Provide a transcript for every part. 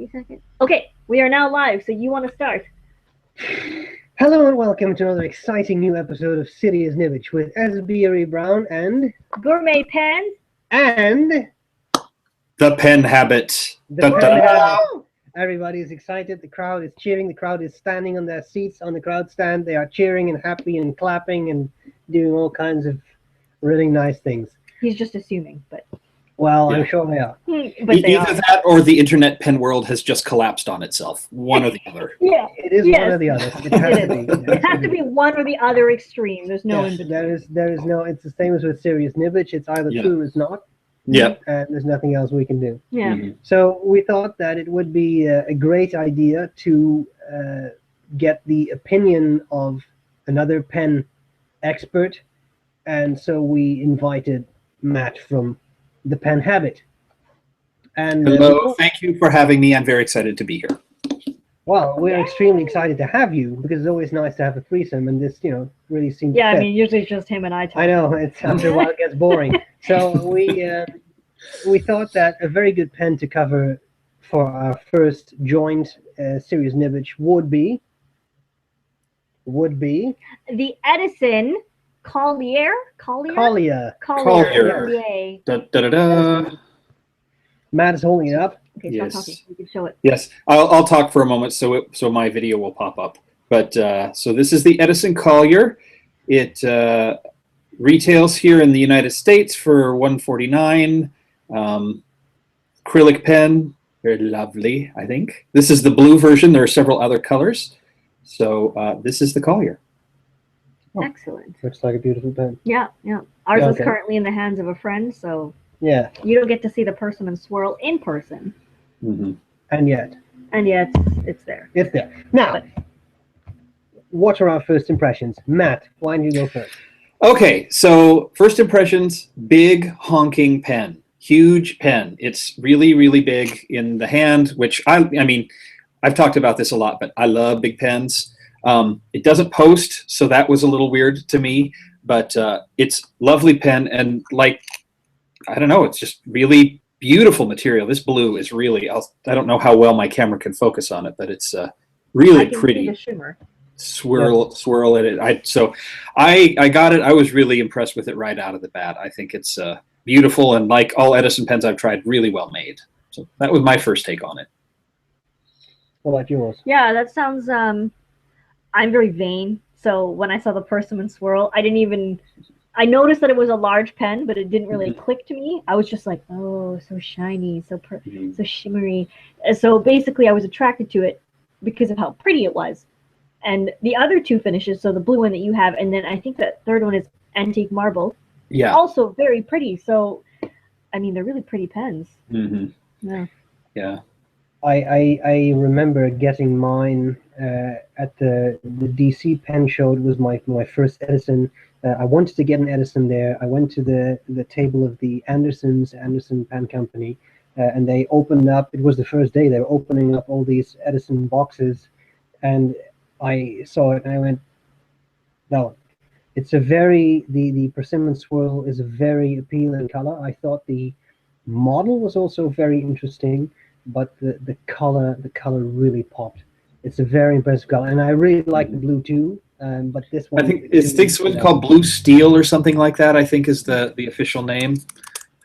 3 seconds. Okay, we are now live, so you want to start. Hello and welcome to another exciting new episode of Serious Nibbage with Asbury Brown and Gourmet Pen. And the pen habit. the pen habit. Everybody is excited. The crowd is cheering. The crowd is standing on their seats on the crowd stand. They are cheering and happy and clapping and doing all kinds of really nice things. He's just assuming, but well, yeah. I'm sure they are. But they Either that or the internet pen world has just collapsed on itself. One or the other. Yeah, it is one or the other. It has to be. It has to be one or the other extreme. There's no in between. There is no. It's the same as with Serious Nibbage. It's either true or it's not. Yeah. And there's nothing else we can do. Yeah. Mm-hmm. So we thought that it would be a great idea to get the opinion of another pen expert, and so we invited Matt from the Pen Habit. And hello, thank you for having me. I'm very excited to be here. Well, we're extremely excited to have you because it's always nice to have a threesome, and this, really seems. Yeah, I mean, usually it's just him and I talk. I know, it's after a while it gets boring. So we thought that a very good pen to cover for our first joint Serious Nibbage would be the Edison Collier. Collier. Da, da, da, da. Matt is holding it up. Okay, stop talking. You can show it. Yes, I'll talk for a moment so my video will pop up. But so this is the Edison Collier. It retails here in the United States for $149. Acrylic pen, very lovely, I think. This is the blue version. There are several other colors. So this is the Collier. Oh, excellent. Looks like a beautiful pen. Yeah. Ours is currently in the hands of a friend, so yeah, you don't get to see the Persimmon Swirl in person. Mm-hmm. And yet it's there. It's there. Now, what are our first impressions? Matt, why don't you go first? Okay, so first impressions, big honking pen. Huge pen. It's really, really big in the hand, which I mean, I've talked about this a lot, but I love big pens. It doesn't post, so that was a little weird to me, but it's lovely pen, and I don't know, it's just really beautiful material. This blue is really, I don't know how well my camera can focus on it, but it's really pretty. See the shimmer. Swirl at it. I got it. I was really impressed with it right out of the bat. I think it's beautiful, and like all Edison pens I've tried, really well made. So that was my first take on it. What about yours? Yeah, that sounds I'm very vain, so when I saw the Persimmon Swirl, I noticed that it was a large pen, but it didn't really click to me. I was just like, oh, so shiny, so shimmery. So basically I was attracted to it because of how pretty it was. And the other two finishes, so the blue one that you have, and then I think that third one is antique marble. Yeah. Also very pretty. So, I mean, they're really pretty pens. Mm-hmm. Yeah. Yeah. I remember getting mine at the DC pen show. It was my first Edison. I wanted to get an Edison there. I went to the table of the Anderson Pen Company, and they opened up. It was the first day. They were opening up all these Edison boxes, and I saw it and I went, no, it's the Persimmon Swirl is a very appealing color. I thought the model was also very interesting, but the color really popped. It's a very impressive color, and I really like the blue too. But this one, I think this one's called Blue Steel or something like that. I think is the official name.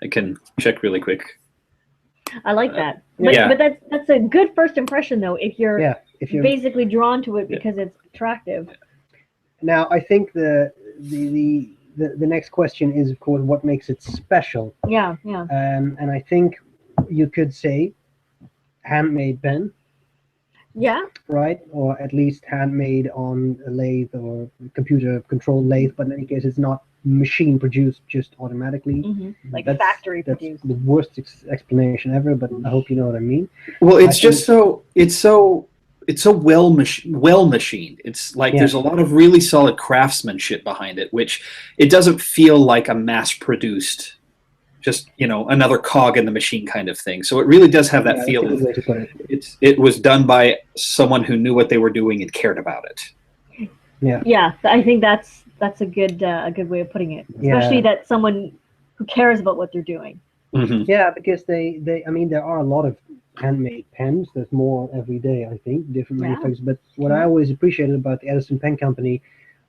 I can check really quick. I like that. But that's a good first impression though. If you're basically drawn to it because it's attractive. Now I think the next question is, of course, what makes it special. Yeah. And I think you could say handmade pen. Yeah. Right, or at least handmade on a lathe or computer controlled lathe, but in any case it's not machine produced just automatically. Mm-hmm. Like factory produced. That's the worst explanation ever, but I hope you know what I mean. Well, it's so well machined. It's like there's a lot of really solid craftsmanship behind it, which it doesn't feel like a mass produced, just another cog in the machine kind of thing. So it really does have that feel. It was done by someone who knew what they were doing and cared about it. Yeah. I think that's a good way of putting it, especially that someone who cares about what they're doing. Mm-hmm. Yeah, because they I mean there are a lot of handmade pens. There's more every day, I think, different Yeah. manufacturers. But what I always appreciated about the Edison Pen Company,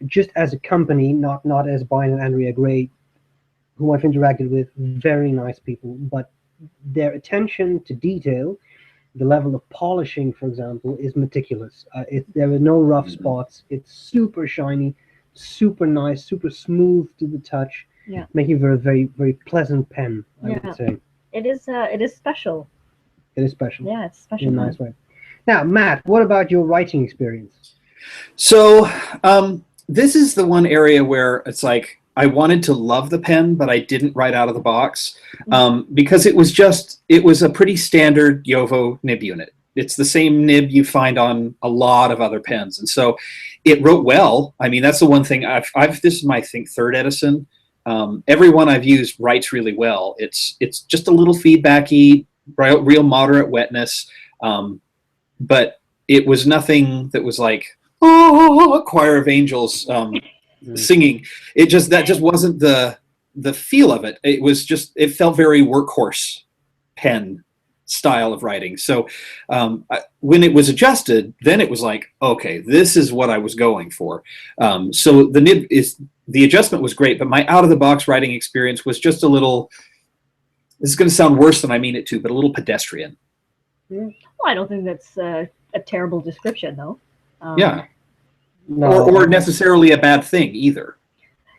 just as a company, not as Brian and Andrea Gray, whom I've interacted with, very nice people, but their attention to detail, the level of polishing, for example, is meticulous. There are no rough spots. It's super shiny, super nice, super smooth to the touch, Yeah. making for a very, very pleasant pen, I Yeah. would say. It is special. It is special Yeah, it's special. in a nice way. Now, Matt, what about your writing experience? So this is the one area where it's like I wanted to love the pen, but I didn't right out of the box because it was a pretty standard Yovo nib unit. It's the same nib you find on a lot of other pens, and so it wrote well. I mean, that's the one thing I've this is my, I think, third Edison. Every one I've used writes really well. It's just a little feedbacky, real moderate wetness, but it was nothing that was like, oh, a choir of angels singing. That just wasn't the feel of it. It felt very workhorse pen style of writing. So when it was adjusted, then it was like, okay, this is what I was going for. So the adjustment was great, but my out of the box writing experience was just a little, this is going to sound worse than I mean it to, but a little pedestrian. Well, I don't think that's a terrible description, though. Yeah. No. Or necessarily a bad thing either.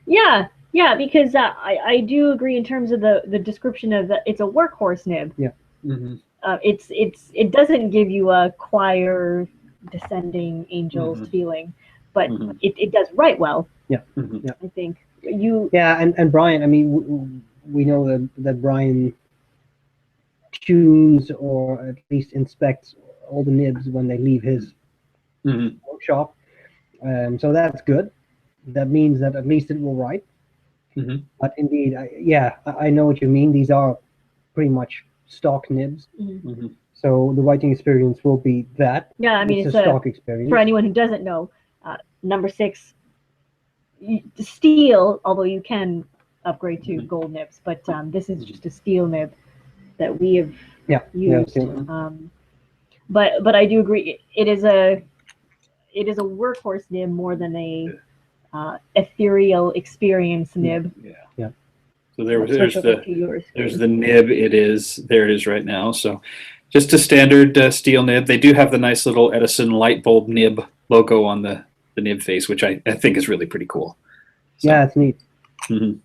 Yeah, because I do agree in terms of the description of it's a workhorse nib. Yeah. Mm-hmm. It doesn't give you a choir descending angels feeling, but it does write well. Yeah. Mm-hmm. Yeah. I think you. Yeah, and Brian, I mean, we know that Brian tunes or at least inspects all the nibs when they leave his workshop. So that's good. That means that at least it will write. Mm-hmm. But indeed, I know what you mean. These are pretty much stock nibs. Mm-hmm. So the writing experience will be that. Yeah, I mean, it's a stock experience. For anyone who doesn't know, number 6 steel, although you can upgrade to gold nibs, but this is just a steel nib that we have used. Yeah. But I do agree, it is a workhorse nib more than a ethereal experience nib. Yeah. So there's the nib. There it is right now. So just a standard steel nib. They do have the nice little Edison light bulb nib logo on the nib face, which I think is really pretty cool. So, yeah, it's neat. Mm-hmm.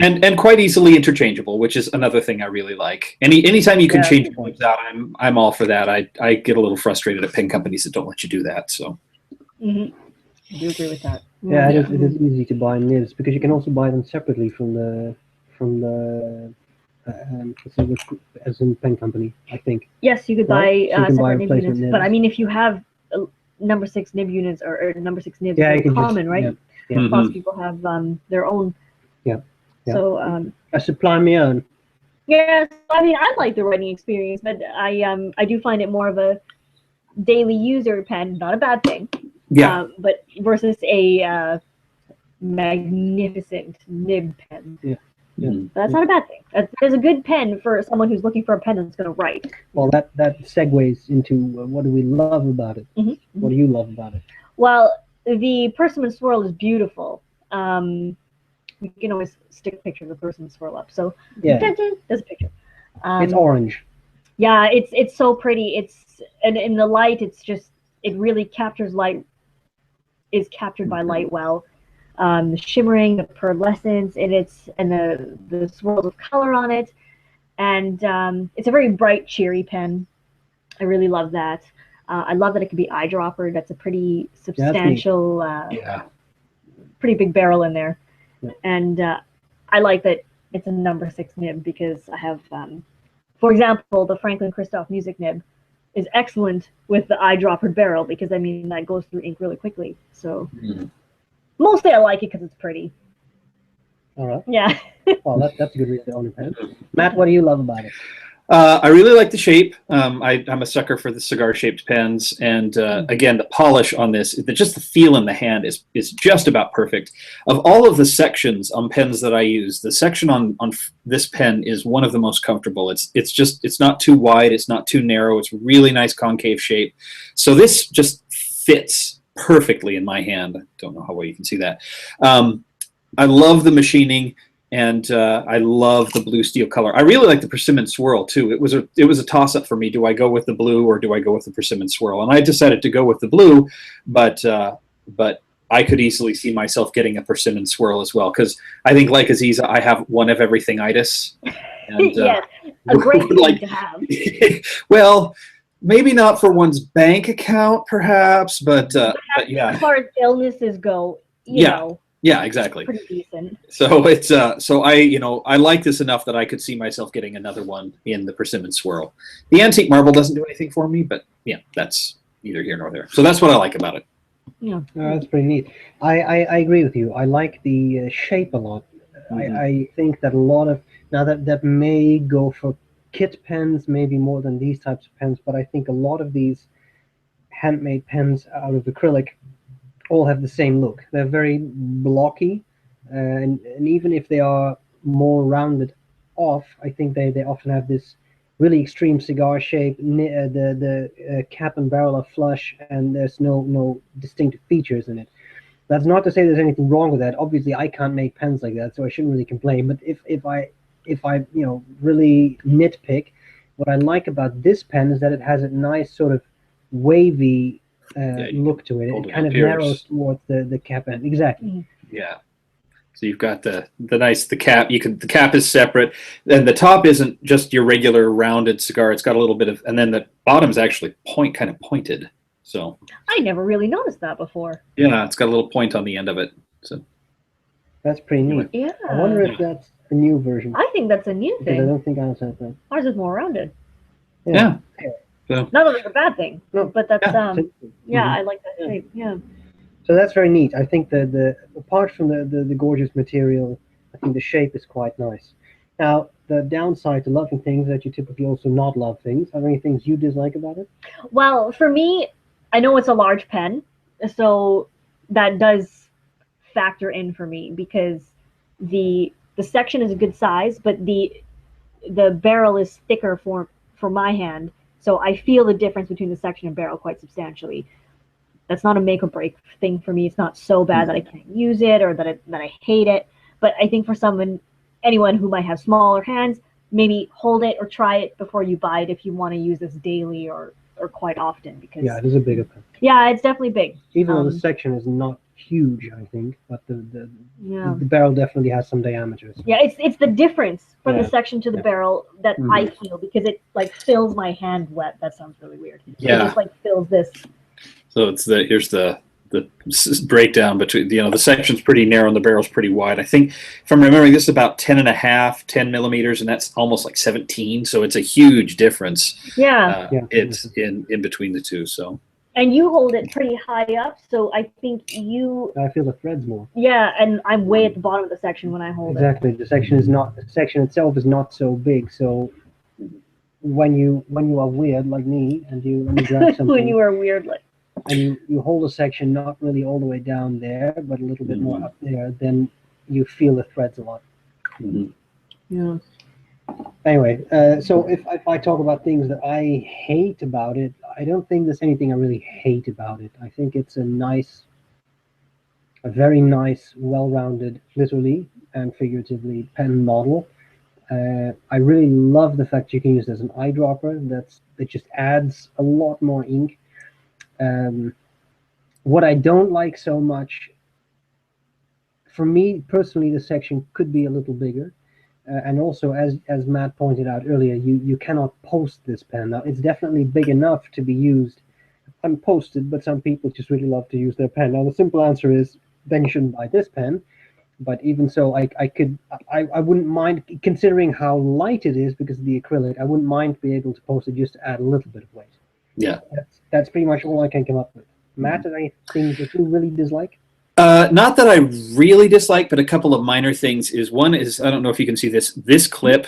And quite easily interchangeable, which is another thing I really like. Anytime you can change nibs out, I'm all for that. I get a little frustrated at pen companies that don't let you do that. So I do agree with that. Yeah, it is easy to buy nibs because you can also buy them separately from the Edison Pen Company, I think. Yes, you could buy separate nib units, nibs. But I mean, if you have number 6 nib units or number 6 nibs, it's common, right? Yeah. Lots of people have their own. Yeah. So I supply my own. Yes, I mean, I like the writing experience, but I do find it more of a daily user pen, not a bad thing. Yeah. But versus a magnificent nib pen. Yeah. That's not a bad thing. There's a good pen for someone who's looking for a pen that's going to write. Well, that segues into what do we love about it? What do you love about it? Well, the Persimmon Swirl is beautiful. You can always stick a picture of the Persimmon Swirl up. So there's a picture. It's orange. Yeah, it's so pretty. And in the light, it really captures light. Is captured by light well. The shimmering, the pearlescence and the swirls of color on it, and it's a very bright, cheery pen. I really love that. I love that it can be eyedroppered. That's a pretty substantial, pretty big barrel in there, and I like that it's a number 6 nib because I have, for example, the Franklin Christoph music nib is excellent with the eyedropper barrel because I mean that goes through ink really quickly. So mostly I like it because it's pretty. All right. Yeah. Well, that's a good reason to own a pen. Matt, what do you love about it? I really like the shape. I'm a sucker for the cigar-shaped pens, and again, the polish on this, just the feel in the hand is just about perfect. Of all of the sections on pens that I use, the section on this pen is one of the most comfortable. It's not too wide, it's not too narrow. It's really nice concave shape. So this just fits perfectly in my hand. I don't know how well you can see that. I love the machining. And I love the blue steel color. I really like the persimmon swirl too. It was a toss up for me. Do I go with the blue or do I go with the persimmon swirl? And I decided to go with the blue, but I could easily see myself getting a persimmon swirl as well, because I think, like Aziza, I have one of everything itis. And, yes, a great thing to have. Well, maybe not for one's bank account, perhaps, but yeah. As far as illnesses go, you know. Yeah, exactly. Pretty decent. So it's I like this enough that I could see myself getting another one in the persimmon swirl. The antique marble doesn't do anything for me, but yeah, that's neither here nor there. So that's what I like about it. Yeah, that's pretty neat. I agree with you. I like the shape a lot. Mm-hmm. I think that a lot of that may go for kit pens, maybe more than these types of pens, but I think a lot of these handmade pens out of acrylic all have the same look. They're very blocky, and even if they are more rounded off, I think they often have this really extreme cigar shape. The cap and barrel are flush, and there's no distinctive features in it. That's not to say there's anything wrong with that. Obviously, I can't make pens like that, so I shouldn't really complain. But if I really nitpick, what I like about this pen is that it has a nice sort of wavy look to it. It kind of narrows towards the cap end. Exactly. Yeah. So you've got the cap. The cap is separate, and the top isn't just your regular rounded cigar. It's got a little bit of, and then the bottom is actually kind of pointed. So I never really noticed that before. Yeah, it's got a little point on the end of it. So that's pretty neat. Yeah. I wonder if that's a new version. I think that's a new thing. I don't think ours has that. Ours is more rounded. Yeah. So, not that it's a bad thing, but that's mm-hmm. I like that shape. Yeah. So that's very neat. I think the apart from the gorgeous material, I think the shape is quite nice. Now, the downside to loving things that you typically also not love things. Are there any things you dislike about it? Well, for me, I know it's a large pen, so that does factor in for me, because the section is a good size, but the barrel is thicker for my hand. So I feel the difference between the section and barrel quite substantially. That's not a make or break thing for me. It's not so bad that I can't use it or that I hate it. But I think for anyone who might have smaller hands, maybe hold it or try it before you buy it if you want to use this daily or quite often. Because it is a bigger pen. Yeah, it's definitely big. Even though the section is not huge, I think, but the barrel definitely has some diameters. Yeah, it's the difference from the section to the barrel that I feel, because it like fills my hand wet. That sounds really weird. Yeah. It just like fills this. So here's the breakdown between, the section's pretty narrow and the barrel's pretty wide. I think, if I'm remembering, this is about 10 millimeters, and that's almost like 17. So it's a huge difference. Yeah. It's in between the two. So. And you hold it pretty high up, so I think I feel the threads more. Yeah, and I'm way at the bottom of the section when I hold it. Exactly. The section itself is not so big, so when you are weird like me and you grab something. When you are weird like. And you hold a section not really all the way down there, but a little bit more up there, then you feel the threads a lot. Mm-hmm. Yeah. Anyway, so if I talk about things that I hate about it, I don't think there's anything I really hate about it. I think it's a very nice, well-rounded, literally and figuratively, pen model. I really love the fact you can use it as an eyedropper. That just adds a lot more ink. What I don't like so much, for me personally, the section could be a little bigger. And also, as Matt pointed out earlier, you cannot post this pen. Now, it's definitely big enough to be used unposted, but some people just really love to use their pen. Now, the simple answer is, then you shouldn't buy this pen. But even so, I wouldn't mind, considering how light it is because of the acrylic, I wouldn't mind being able to post it just to add a little bit of weight. Yeah. That's pretty much all I can come up with. Matt, are there any things that you really dislike? Not that I really dislike, but a couple of minor things. One is, I don't know if you can see this clip.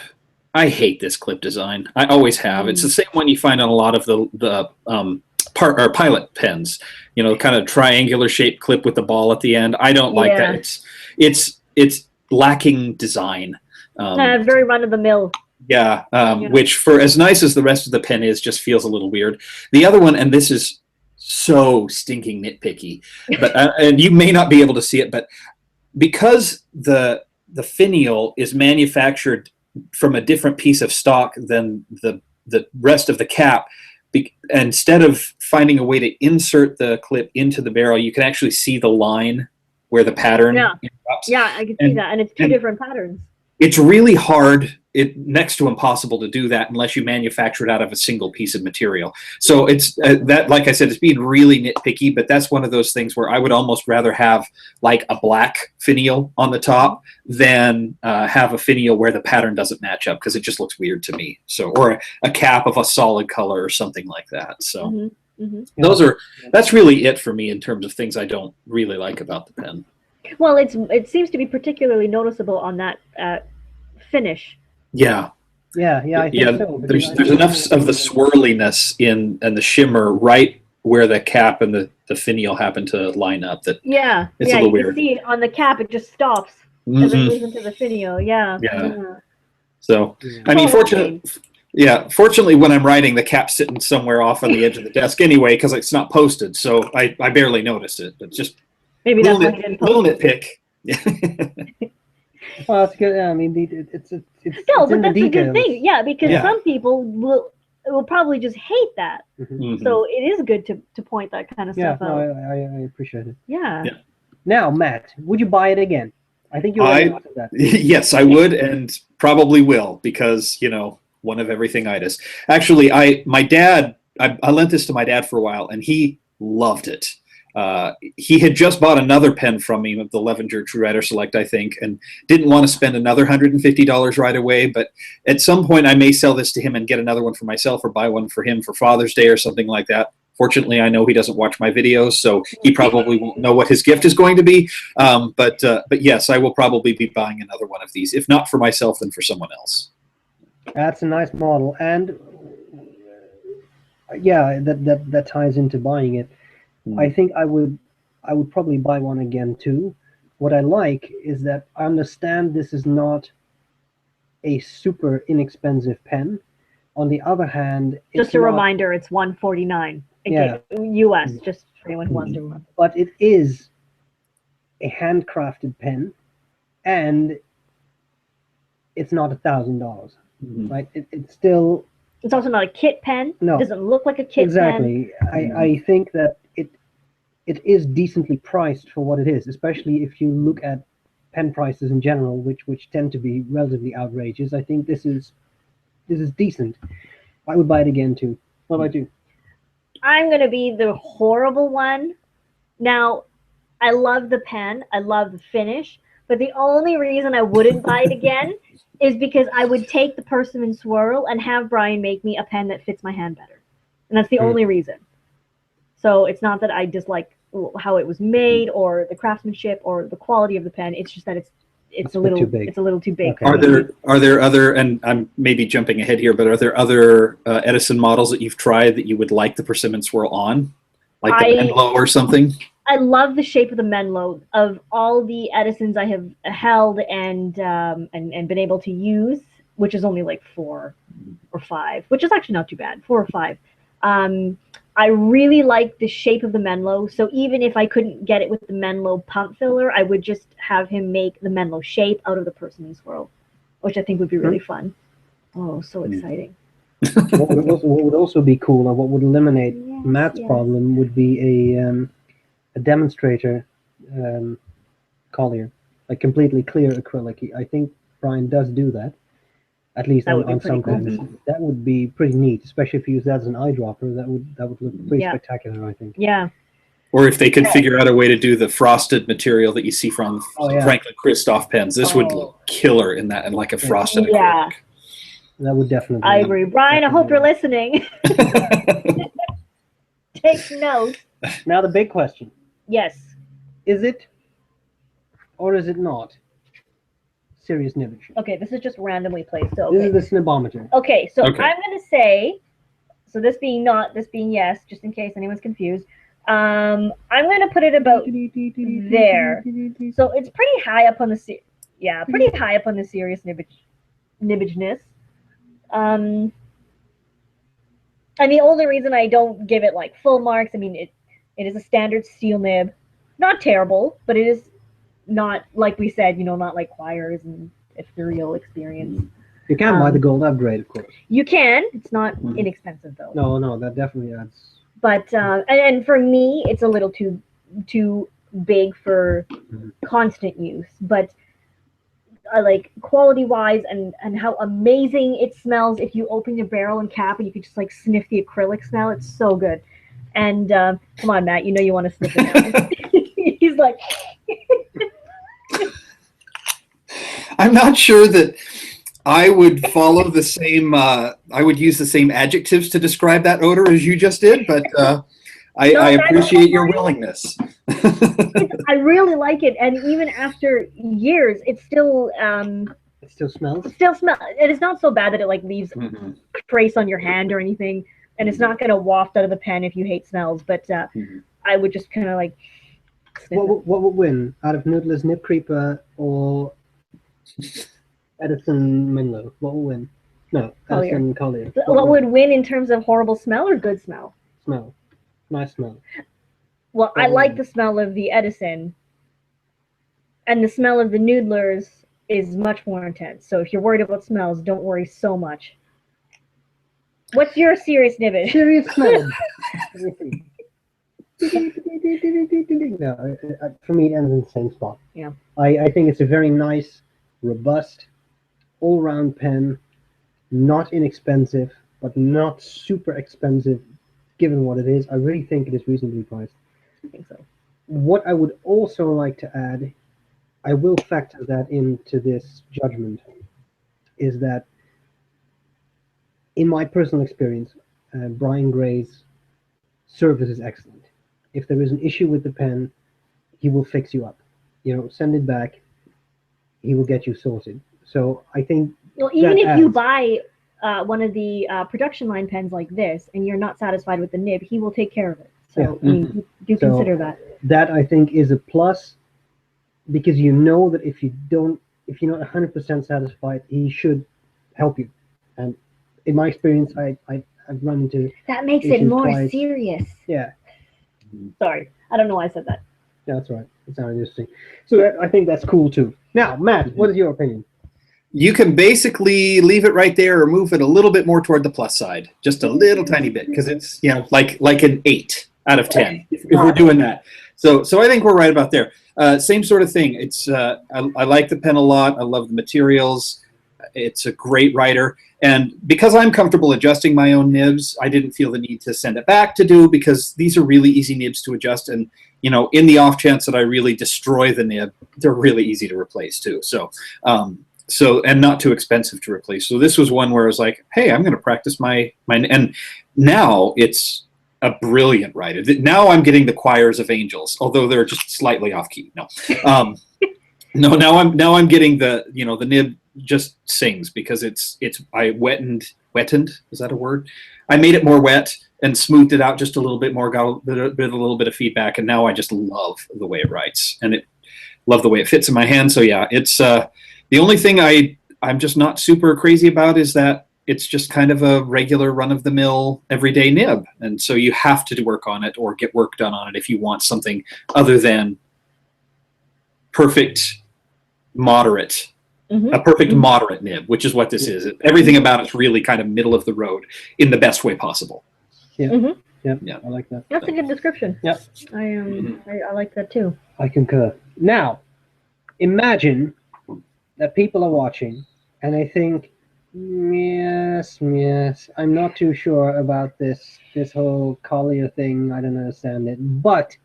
I hate this clip design. I always have. It's the same one you find on a lot of the pilot pens. You know, kind of triangular shaped clip with the ball at the end. I don't like that. It's lacking design. Very run of the mill. Yeah, which for as nice as the rest of the pen is, just feels a little weird. The other one, and this is so stinking nitpicky, but and you may not be able to see it, but because the finial is manufactured from a different piece of stock than the rest of the cap, instead of finding a way to insert the clip into the barrel, you can actually see the line where the pattern interrupts. Yeah, I can see that, and it's two different patterns. It's really hard, next to impossible to do that unless you manufacture it out of a single piece of material. So it's that, like I said, it's being really nitpicky, but that's one of those things where I would almost rather have like a black finial on the top than have a finial where the pattern doesn't match up, because it just looks weird to me. So, or a cap of a solid color or something like that. So that's really it for me in terms of things I don't really like about the pen. Well, it seems to be particularly noticeable on that finish. Yeah. I think so. There's enough of the swirliness and the shimmer right where the cap and the finial happen to line up. That it's a little weird. You can see on the cap it just stops and then moves into the finial. Yeah. So I mean, fortunately, when I'm writing, the cap's sitting somewhere off on the edge of the desk anyway, because it's not posted, so I barely notice it. But just maybe that's why you didn't post nitpick. Well, it's good. I mean, it's no, but that's a good thing. Yeah, because some people will probably just hate that. So it is good to point that kind of stuff out. I appreciate it. Yeah. Now, Matt, would you buy it again? I think you already answered that. Yes, I would, and probably will, because one of everything itis. Actually, my dad, I lent this to my dad for a while, and he loved it. He had just bought another pen from me, the Levenger True Writer Select, I think, and didn't want to spend another $150 right away. But at some point, I may sell this to him and get another one for myself, or buy one for him for Father's Day or something like that. Fortunately, I know he doesn't watch my videos, so he probably won't know what his gift is going to be. But yes, I will probably be buying another one of these, if not for myself, then for someone else. That's a nice model, and that ties into buying it. I think I would probably buy one again too. What I like is that I understand this is not a super inexpensive pen. On the other hand, just a reminder, it's $149. US, just for anyone who wants to remember. But it is a handcrafted pen, and it's not $1,000. Right? It's still. It's also not a kit pen. No, it doesn't look like a kit pen. I think that it is decently priced for what it is, especially if you look at pen prices in general, which tend to be relatively outrageous. I think this is decent. I would buy it again too. What about you? I'm gonna be the horrible one. Now, I love the pen. I love the finish. But the only reason I wouldn't buy it again is because I would take the Persimmon Swirl and have Brian make me a pen that fits my hand better. And that's the only reason. So it's not that I dislike how it was made or the craftsmanship or the quality of the pen. It's just that it's a little too big. Okay. Are there other, and I'm maybe jumping ahead here, but are there other Edison models that you've tried that you would like the Persimmon Swirl on? Like the Menlo or something? I love the shape of the Menlo. Of all the Edisons I have held and been able to use, which is only like 4 or 5, which is actually not too bad, 4 or 5. I really like the shape of the Menlo, so even if I couldn't get it with the Menlo pump filler, I would just have him make the Menlo shape out of the Persimmon Swirl, which I think would be really fun. Oh, so exciting. What would also be cool, and what would eliminate Matt's problem, would be a demonstrator Collier, like completely clear acrylic. I think Brian does do that, at least on some pens. That would be pretty neat, especially if you use that as an eyedropper. That would look pretty spectacular, I think. Yeah. Or if they could figure out a way to do the frosted material that you see from Franklin Christoph pens, this would look killer in that, and like a frosted acrylic. That would definitely. I agree, Brian. I hope you're listening. Take notes. Now the big question. Yes. Is it, or is it not, serious Nibbage. Okay, this is just randomly placed. So This okay. is the snibometer. Okay, so Okay. I'm gonna say, so this being not, this being yes, just in case anyone's confused. I'm gonna put it about there. So it's pretty high up on the pretty high up on the serious nibbageness. And the only reason I don't give it like full marks, I mean, it is a standard steel nib, not terrible, but it is not, like we said, not like Choirs and Ethereal Experience. You can buy the gold upgrade, of course. You can. It's not inexpensive though. No, that definitely adds. But and for me, it's a little too big for constant use. But like quality-wise and how amazing it smells if you open your barrel and cap and you can just like sniff the acrylic smell. It's so good. And come on, Matt, you want to sniff it now. He's like. I'm not sure that I would follow the same. I would use the same adjectives to describe that odor as you just did, but I appreciate your willingness. I really like it, and even after years, it still It still smells. It is not so bad that it like leaves trace on your hand or anything, and it's not going to waft out of the pen if you hate smells. But I would just kind of like. What would win out of Noodler's Nib Creeper or Edison Menlo? What will win? No, Collier. Edison Collier. What would win in terms of horrible smell or good smell? Smell. Nice smell. Well, I like the smell of the Edison, and the smell of the Noodlers is much more intense. So if you're worried about smells, don't worry so much. What's your serious Nibbage? Serious smell. No, for me, it ends in the same spot. Yeah. I think it's a very nice, robust, all-round pen, not inexpensive, but not super expensive, given what it is. I really think it is reasonably priced. I think so. What I would also like to add, I will factor that into this judgment, is that in my personal experience, Brian Gray's service is excellent. If there is an issue with the pen, he will fix you up. Send it back. He will get you sorted. So I think. Well, even if you buy one of the production line pens like this, and you're not satisfied with the nib, he will take care of it. So Yeah. I mean, do consider that. That I think is a plus, because you know that if you're not 100% satisfied, he should help you. And in my experience, I've run into. That makes it more serious. Yeah. Sorry, I don't know why I said that. Yeah, that's right. It sounded interesting. So I think that's cool too. Now, Matt, what is your opinion? You can basically leave it right there or move it a little bit more toward the plus side, just a little tiny bit, because it's like an 8 out of 10 if we're doing that. So I think we're right about there. Same sort of thing. It's I like the pen a lot. I love the materials. It's a great writer. And because I'm comfortable adjusting my own nibs, I didn't feel the need to send it back to do, because these are really easy nibs to adjust. And, in the off chance that I really destroy the nib, they're really easy to replace too. So, and not too expensive to replace. So this was one where I was like, hey, I'm going to practice my, and now it's a brilliant writer. Now I'm getting the Choirs of Angels, although they're just slightly off key. No, no, now I'm getting the nib just sings, because I wetted, is that a word? I made it more wet and smoothed it out just a little bit more, got a little bit of feedback, and now I just love the way it writes, and love the way it fits in my hand. So yeah, it's the only thing I'm just not super crazy about is that it's just kind of a regular run-of-the-mill everyday nib, and so you have to work on it or get work done on it if you want something other than perfect moderate. A perfect moderate nib, which is what this is. Everything about it's really kind of middle of the road in the best way possible. Yeah, I like that. That's a good description. Yep. I like that too. I concur. Now, imagine that people are watching and they think, yes, I'm not too sure about this whole Collier thing. I don't understand it, but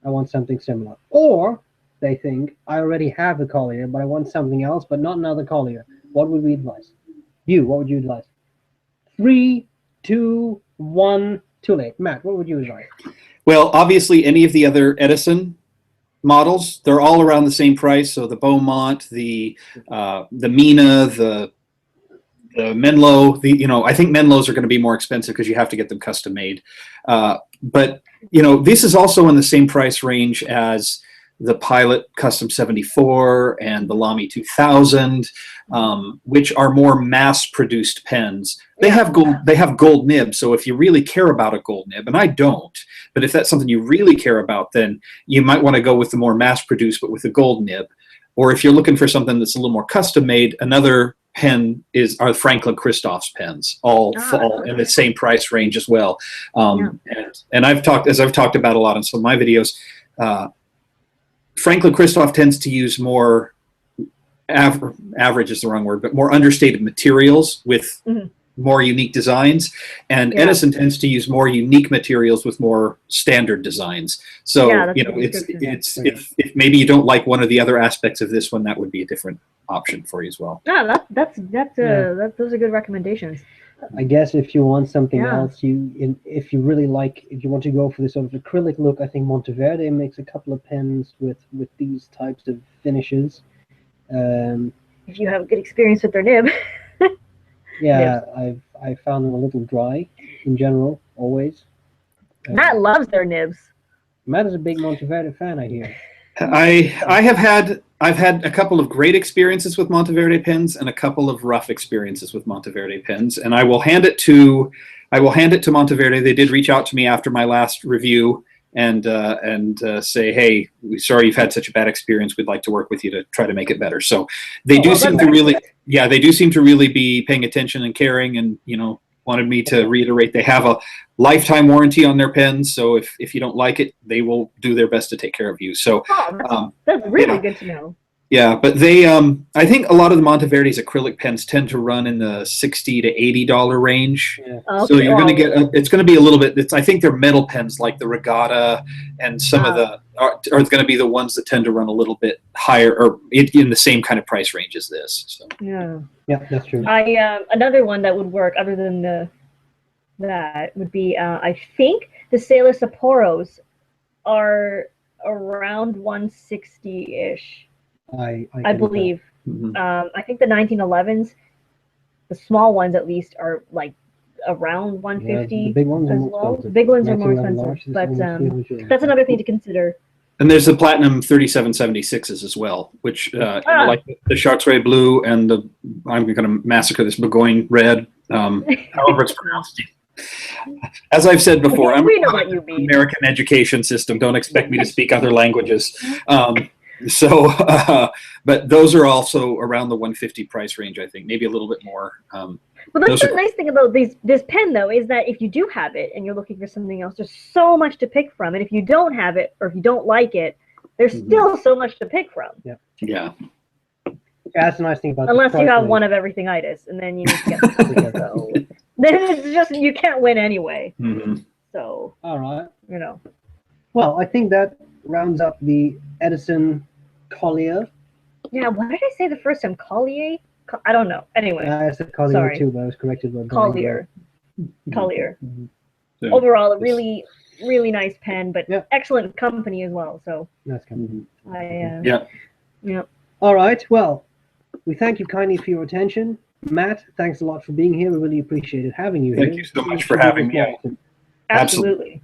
I want something similar. Or they think, I already have a Collier, but I want something else, but not another Collier. What would we advise? What would you advise? 3, 2, 1, too late. Matt, what would you advise? Well, obviously, any of the other Edison models. They're all around the same price. So the Beaumont, the Mina, the Menlo, I think Menlos are going to be more expensive because you have to get them custom made. But this is also in the same price range as the Pilot Custom 74 and the Lamy 2000, which are more mass-produced pens. They have gold nibs, so if you really care about a gold nib, and I don't, but if that's something you really care about, then you might want to go with the more mass-produced, but with a gold nib. Or if you're looking for something that's a little more custom-made, another pen are Franklin Christoph's pens, all fall in the same price range as well. And I've talked about a lot in some of my videos. Franklin Christoph tends to use more average is the wrong word, but more understated materials with more unique designs, and Edison tends to use more unique materials with more standard designs. So if maybe you don't like one of the other aspects of this one, that would be a different option for you as well. Yeah, those are good recommendations. I guess if you want something else, if you want to go for this sort of acrylic look, I think Monteverde makes a couple of pens with these types of finishes. If you have a good experience with their nib. Yeah, I found them a little dry in general, always. Matt loves their nibs. Matt is a big Monteverde fan, I hear. I've had a couple of great experiences with Monteverde pens and a couple of rough experiences with Monteverde pens, and I will hand it to Monteverde. They did reach out to me after my last review and say, hey, we're sorry you've had such a bad experience. We'd like to work with you to try to make it better. So they do seem to really be paying attention and caring, and wanted me to reiterate they have a lifetime warranty on their pens. So if you don't like it, they will do their best to take care of you. So that's really good to know. Yeah, but they I think a lot of the Monteverde's acrylic pens tend to run in the $60 to $80 range. Yeah. Okay. So you're going to get it's going to be a little bit. I think they're metal pens like the Regatta and some of the are going to be the ones that tend to run a little bit higher or in the same kind of price range as this. So. Yeah, that's true. Another one that would work other than that would be I think the Sailor Sapporos are around 160-ish. I believe. I think the 1911s, the small ones at least, are like around 150. Yeah, the big ones as well. The big ones are more expensive, but that's another thing to consider. And there's the Platinum 3776s as well, which like the Chartres Blue and I'm going to massacre this Bourgogne Red, however it's pronounced. As I've said before, I'm an American education system. Don't expect me to speak other languages. But those are also around the 150 price range, I think, maybe a little bit more. Well, that's the nice thing about this pen, though, is that if you do have it and you're looking for something else, there's so much to pick from. And if you don't have it or if you don't like it, there's still so much to pick from. Yeah. That's the nice thing about unless you have one of everything-itis, and then you need to get something. So then it's just you can't win anyway. So all right, Well, I think that rounds up the Edison Collier. Yeah, what did I say the first time? Collier? I don't know. Anyway, I said Collier too, but I was corrected by Collier. Overall, a really, really nice pen, but excellent company as well. So nice company. All right. Well, we thank you kindly for your attention. Matt, thanks a lot for being here. We really appreciated having you here. Thank you so much for having me. Absolutely.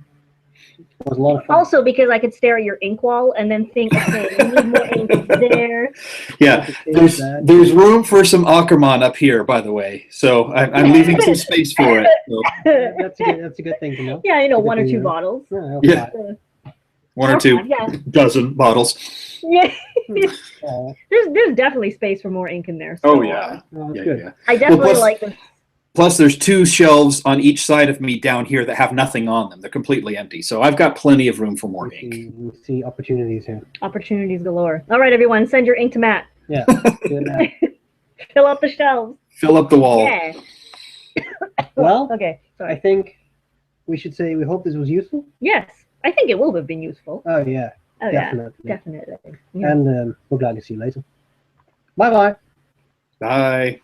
It was a lot of fun. Also, because I could stare at your ink wall and then think, okay, we need more ink there. Yeah, there's room for some Ackermann up here, by the way. So I'm leaving some space for it. So. That's a good thing to know. Yeah, 1 or 2 bottles. Yeah. 1 or 2 dozen bottles. Yeah. There's definitely space for more ink in there. So. Oh, yeah. Good. I definitely like them. Plus, there's 2 shelves on each side of me down here that have nothing on them. They're completely empty. So I've got plenty of room for more ink. We see opportunities here. Opportunities galore. All right, everyone, send your ink to Matt. Yeah. Good. Fill up the shelves. Fill up the wall. Yeah. Well, okay. Sorry. I think we should say we hope this was useful. Yes, I think it will have been useful. Oh, yeah. Oh, definitely. Yeah, definitely. Yeah. And we're glad to see you later. Bye-bye. Bye.